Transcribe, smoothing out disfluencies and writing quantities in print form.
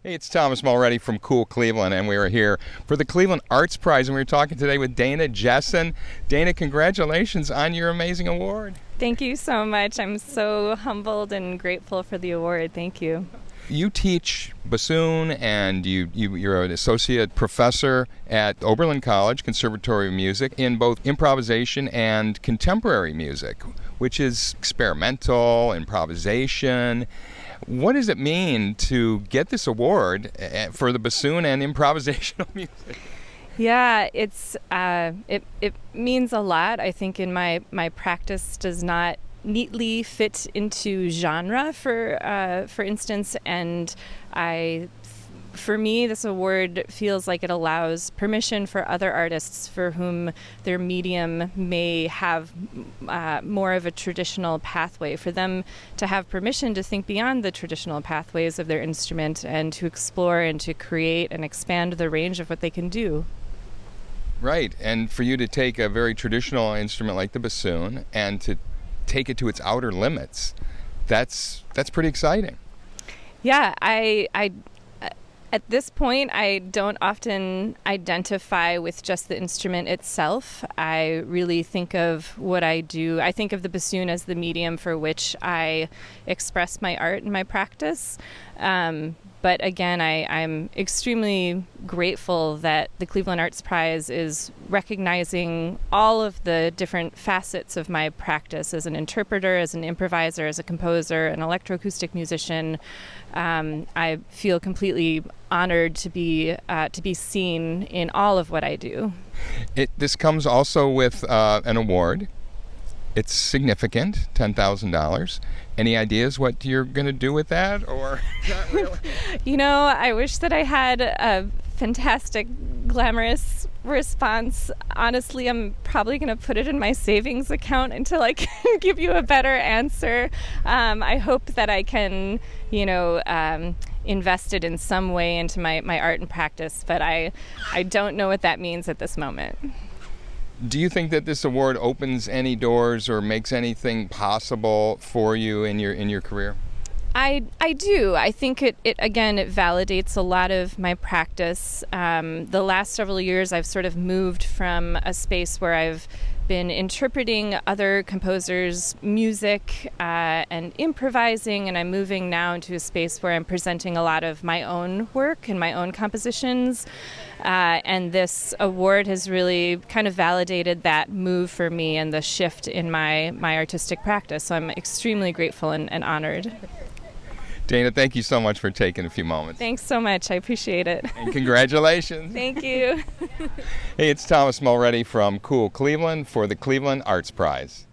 Hey, it's Thomas Mulready from Cool Cleveland, and we are here for the Cleveland Arts Prize, and we were talking today with Dana Jessen. Dana, congratulations on your amazing award. Thank you so much. I'm so humbled and grateful for the award. Thank you. You teach bassoon, and you're an associate professor at Oberlin Conservatory of Music in both improvisation and contemporary music, which is experimental, improvisation. What does it mean to get this award for the bassoon and improvisational music? Yeah, it means a lot. I think in my practice does not neatly fit into genre, for instance, and for me, this award feels like it allows permission for other artists for whom their medium may have more of a traditional pathway, for them to have permission to think beyond the traditional pathways of their instrument and to explore and to create and expand the range of what they can do. Right, and for you to take a very traditional instrument like the bassoon and to take it to its outer limits, that's pretty exciting. Yeah, I at this point, I don't often identify with just the instrument itself. I really think of what I do. I think of the bassoon as the medium for which I express my art and my practice. But again, I'm extremely grateful that the Cleveland Arts Prize is recognizing all of the different facets of my practice as an interpreter, as an improviser, as a composer, an electroacoustic musician. I feel completely honored to be seen in all of what I do. This comes also with an award. It's significant, $10,000. Any ideas what you're going to do with that, or not really? You know, I wish that I had a fantastic, glamorous response. Honestly, I'm probably going to put it in my savings account until I can give you a better answer. I hope that I can, invest it in some way into my art and practice, but I don't know what that means at this moment. Do you think that this award opens any doors or makes anything possible for you in your career? I do. I think it validates a lot of my practice. The last several years, I've sort of moved from a space where I've been interpreting other composers' music and improvising, and I'm moving now into a space where I'm presenting a lot of my own work and my own compositions. And this award has really kind of validated that move for me and the shift in my artistic practice. So I'm extremely grateful and honored. Dana, thank you so much for taking a few moments. Thanks so much. I appreciate it. And congratulations. Thank you. Hey, it's Thomas Mulready from Cool Cleveland for the Cleveland Arts Prize.